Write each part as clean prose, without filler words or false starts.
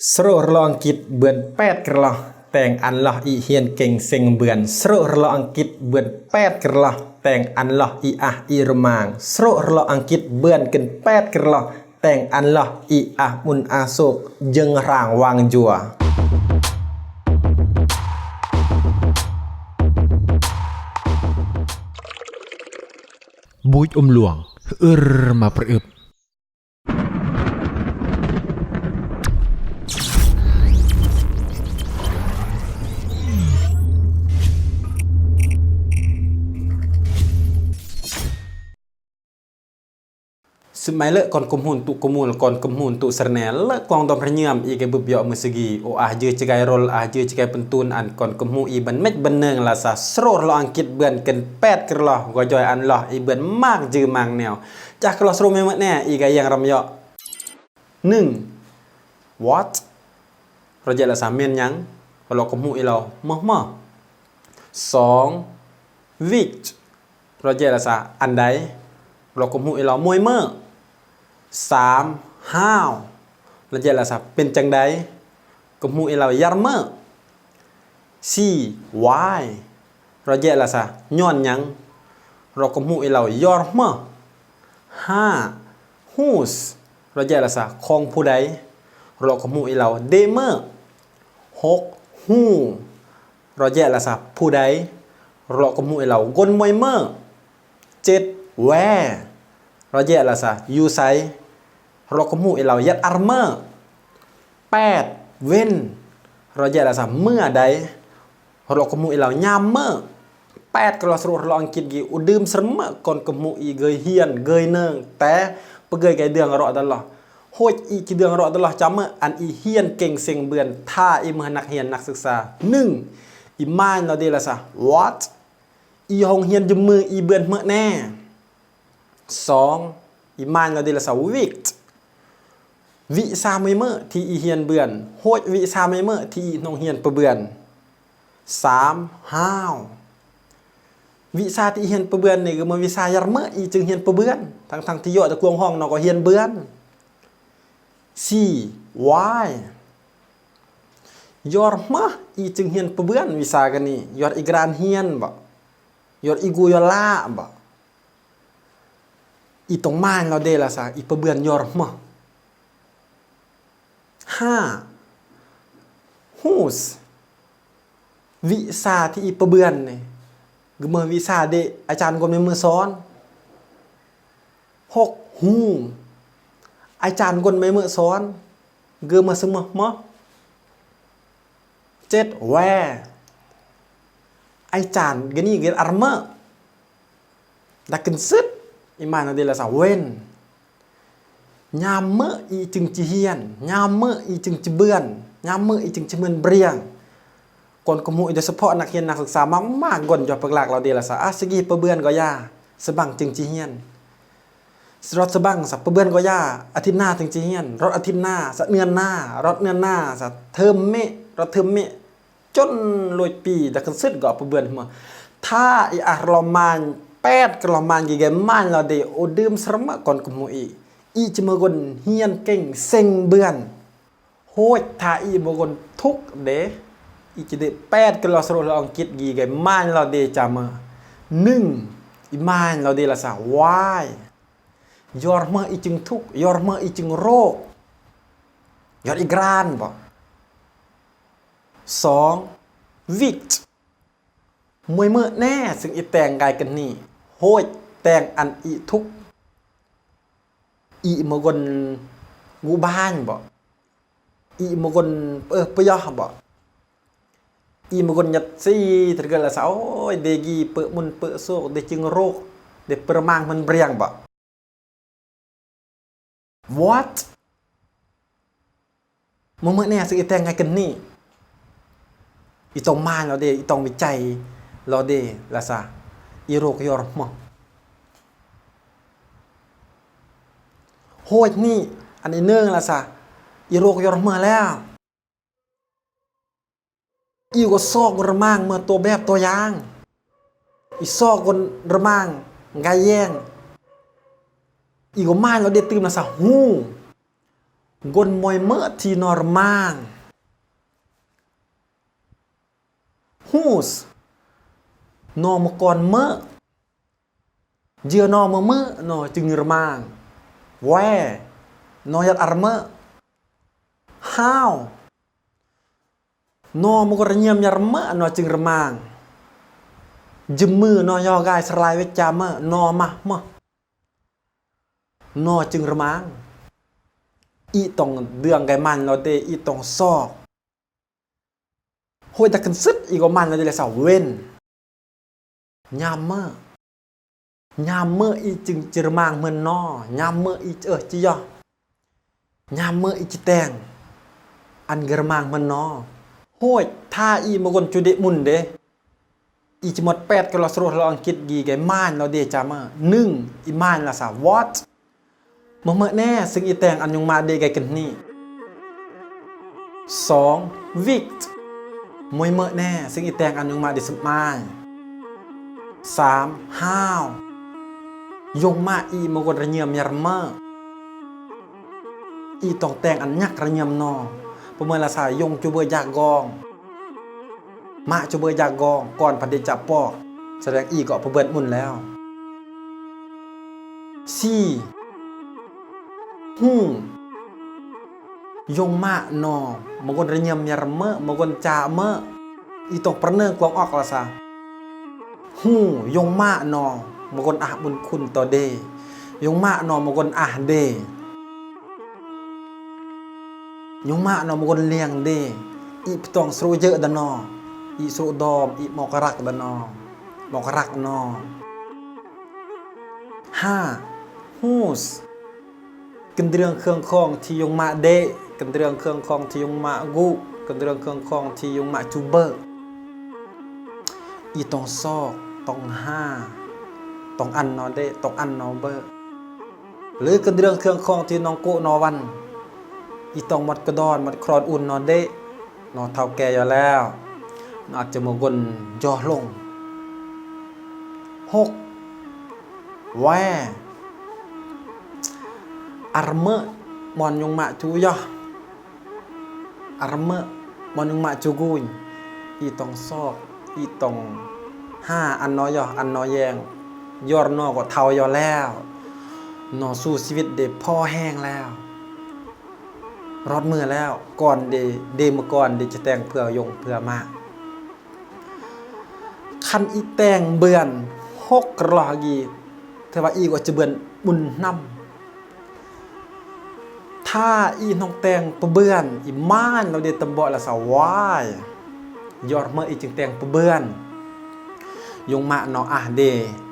สโรลองกิดเบือนแปดกระลอแต่งอันลออีเฮียนเก่งเซ็งเบือนสโรลองกิดเบือนแปดกระลอแต่งอันลออีอะอีรมางสโรลองกิดเบือนกันแปดกระลอแต่งอันลออีอะมุนอาโศกยังร่างวางจัวบุยหลวงมาประอึบสมัยเลิกก่อนกุมหุ่นตุกุมูลก่อนกุมหุ่นตุสแนลเลิกกองดอมพระเนียมอีกบุบยอมือสกีโออาเจอจิกายรอลอาเจอจิกายเป็นตูนอันก่อนกุมหูอีบันเม็ดบันเนืองลาซาสโรลอังกิดเบือนกันแปดกระลอก็จอยอันลออีเบือนมากจือมางแนวจากกระลอสโรเมมแน่อีกยังรำยอหนึ่ง what เราจะละสามเมียนยังเรากุมหูอีเรามอสอง which เราจะละสาอันใดเรากุมหูอีเรามวยเมื่อ3. How เราจะละสับเป็นจังใดกุมหูเรายารเมอ 4. Why เราจะละสับย้อนยังเรากุมหูเรายอร์เมอ 5. Whose เราจะละสับของผู้ใดเรากุมหูเราเดเมอ 6. Who เราจะละสับผู้ใดเรากุมหูเรากนมวยเมอ 7. Where เราจะละสับอยู่ไซเราก็มูเรายัดอาร์เมอร์8 เว้นเราจะละสามเมื่อใดเราก็มูเรายามเมื่อ8ก็เราสรุปเราอังกฤษกี่อุดมสมะก่อนก็มูอีเกยเฮียนเกยเนืองแต่เปเกยไกเดืองรอตลอดโหยอีกี่เดืองรอตลอดจำเมื่ออันอีเฮียนเก่งเสียงเบือนท่าอีเมื่อนักเฮียนนักศึกษา1อีมานเราได้ละสะ what อีห้องเฮียนจมืออีเบือนเมื่อแน่2อีมานเราได้ละสะ whichวิซาไม่เมื่อที่อีเฮียนเบือนโหดวิซาไม่เมื่อที่นองเฮียนประเบือน3. How วิซาที่เฮียนประเบือนนี่ก็มันวิซายารเมื่ออีจึงเฮียนประเบือนทั้งที่ยอดตะกวงห้องนอก็เฮียนเบือน 4. Why ยอดเมื่ออีจึงเฮียนประเบือนวิซากันนี่ยอดอีกรานเฮียนบ่ยอดอีกูยอล่าบ่อีตรงม่านเราเดละซะอีประเบือนยอดเมื่อ5. Whose วิชาที่อีประเบือนเนี่ยก็เมื่อวิชาเดอาจารย์คนในมือสอน 6. Who อาจารย์คนในมือสอนก็มาสมมติ 7. Where อาจารย์ก็นี่ก็อาร์เมอร์ดักกันซึดอิมานเดลาสาเว้นยามเมื่ออีจึงจีเฮียนยามเมื่ออีจึงจีเบือนยามเมื่ออีจึงจีเมือนเบรียงก่อนกมูโดยเฉพาะนักเรียนนักศึกษามากๆก่อนจะประหลาดเราเดียละสะสกีประเบือนก็ยาสบังจึงจีเฮียนรถสบังสับประเบือนก็ยาอาทิตย์หน้าจึงจีเฮียนรถอาทิตย์หน้าสัเนือนหน้ารถเนือนหน้าสัเทอมเมรถเทอมเมจนลอยปีแต่กันซึดก็ประเบือนมาถ้าอีอารมาน8กลมานกี่แกมันเราเดียโอดื่มสรมก่อนกมูอีจะมาคนเฮียนเก่งเซ็งเบือนโหดถ้าอีมาคนทุกเดอีจะได้8กลอสโรลองคิดกี่ไงมันเราเดจามา1อีมันเราเดละสาวายยอร์มาอีจึงทุกยอร์มาอีจึงโรคยอร์อีกรานบ่2วิกมวยเมื่อแน่ซึ่งอีแต่งกายกันนี่โหดแต่งอันอีทุกอีมกนงูบ้านบ่อีมกนปยอบ่อีมกนยัดซี่ถึงกันละสาวเดกีเปิดมุนเปิดโซเดจึงโรคเดประมางมันเบรียงบ่ what เมื่อเนี่ยสิ่งแต่งไงกันนี่อีตรงมานเราเดอีตรงวิจัยเราเดละซะอีโรคยอร์มโหดนี่อันนี้เนื่องละซะอีโรคยอร์มาแล้วอีก็ซอกระมังเมื่อตัวแบบตัวอย่าง อีซอกคนระมังไงแย่งอีก็ม่านเราเดตื่นละซะหู gôn môi mỡ thì normal hús nó một con mỡ dưa nó mỡ mỡ nó chừng normal que nó yat armơ how nó một con nhầm nhar mỡ nó chừng normal dùm mưa nó do gai slide với cha mỡ nó mà nó chừng normal ý tông đường cái man nó tê ý tông so hồi ta cần sức ý có man nó đây là sao quên nhàm mơ ý chừng chừng mang mơn nó nhàm mơ ý chi do nhàm mơ ý chi tèng ăn gờ mang mơn nó hồi tha ý mà còn chú đệ mùn đế ý chỉ một pet cái lò sốt lò ăn kít gì cái man nó để chả mơ nưng ý man là sao what mà mơ nèซึ่งอีแตงอันยงมาเดไกกันนี่2 vict มวยเมอแน่ซึ่งอีแตงอันยงมาเดสมาย3 how ยงมาอีมกนระเนียมยารเมออีตองแตงอันยักระเนียมนอประเมินละสายยงจูเบยยากกองมาจูเบยยากกองก่อนพันเดจับปอกแสดงอีก็ประเบิดมุนแล้ว4ยงมะนอมกนระเนียมยารเมอมกนจาเมออีตองประเนิงกวางออกละซะยงมะนอมกนอะบุญคุณต่อเดยงมะนอมกนอะเดยงมะนอมกนเลียงเดอีตองสรูเยอะดะนออีสรูดอมอีมอกรักดะนอมอกรักนอ5ฮูสกันเรื่องเครื่องคองที่ยงมาเดกันเรื่องเครื่องคองที่ยงมากูกันเรื่องเครื่องคองที่ยงมาจูเบอร์อีตองซอกตอง5ตองอันนอเดตองอันนอเบอร์หรือกันเรื่องเครื่องคองที่น้องโกนอวันอีตองมัดกระดอนมัดครอนอุ่นนอเดนอเท่าแก่อยู่แล้วนออาจจะมากนย่อลง6แวอารเมอมอนยงมาจูยออารเมอมอนยงมาจูกุยอีตองซอกอีตอง5อันน้อยอันน้อยแยงยอดนอก็เท่ายอแล้วนอสู้ชีวิตเด็พ่อแห้งแล้วรอดมือแล้วก่อนเดมก่อนจะแต่งเพื่อยงเพื่อมากคันอีแต่งเบือน6กรอกีเทว่าอีก็จะเบือนบุญนำถ้าอีน้องแตงปะเบือนอีม่านเราเดตำบ่ละสาวายยอดเมื่ออีจึงแตงปะเบือนยงมาเนาะเด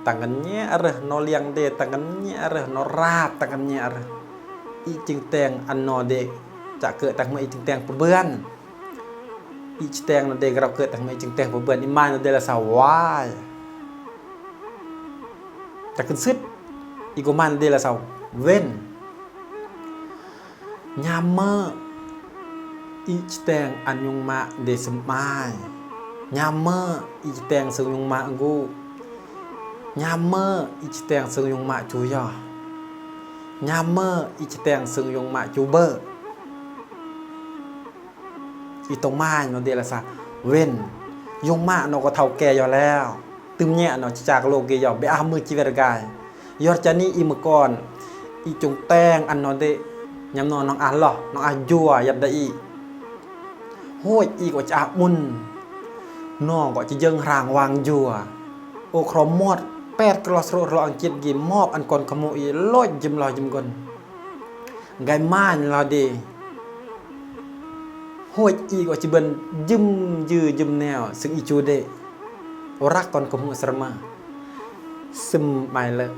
ต่างกันเนี้ยอะไรเนาะเลียงเดต่างกันเนี้ยอะไรเนาะราบต่างกันเนี้ยอะไรอีจึงแตงอันเนาะเดจะเกิดต่างเมื่ออีจึงแตงปะเบือนอีแตงเนาะเดเราเกิดต่างเมื่ออีจึงแตงปะเบือนอีม่านเราเดละสาวายจะขึ้นซึดอีกม่านเดละสาวเว้นยามเมออีแตงอันยงมาเดสมายยามเมออีแตงซึ่งยงมากูยามเมออีแตงซึ่งยงมาจูยอยามเมออีแตงซึ่งยงมาจูเบอร์อีตรงมาเนาะเดละซะเว้นยงมาเนาะก็เท่าแก่อยู่แล้วตึมแย่เนาะจากโลกเกยอไปอามือจีเวรกายยอดจานี่อีมก่อนอีจงแตงอันเนาะเดยำนอนน้องอันหรอน้องอันยัวยับได้อีโห้ยอีกว่าจะมุนน้องก็จะยังรางวางยัวโอครอมมอด8กลอสโรรออังกฤษยิมมอบอันก่อนขโมยลอยยิมลอยยิมก่อนไงม่านเราดีโห้ยอีกว่าจะเป็นยิมยือยิมแนวซึ่งอีจูเดรักก่อนขโมยสรมาซึมไปเลย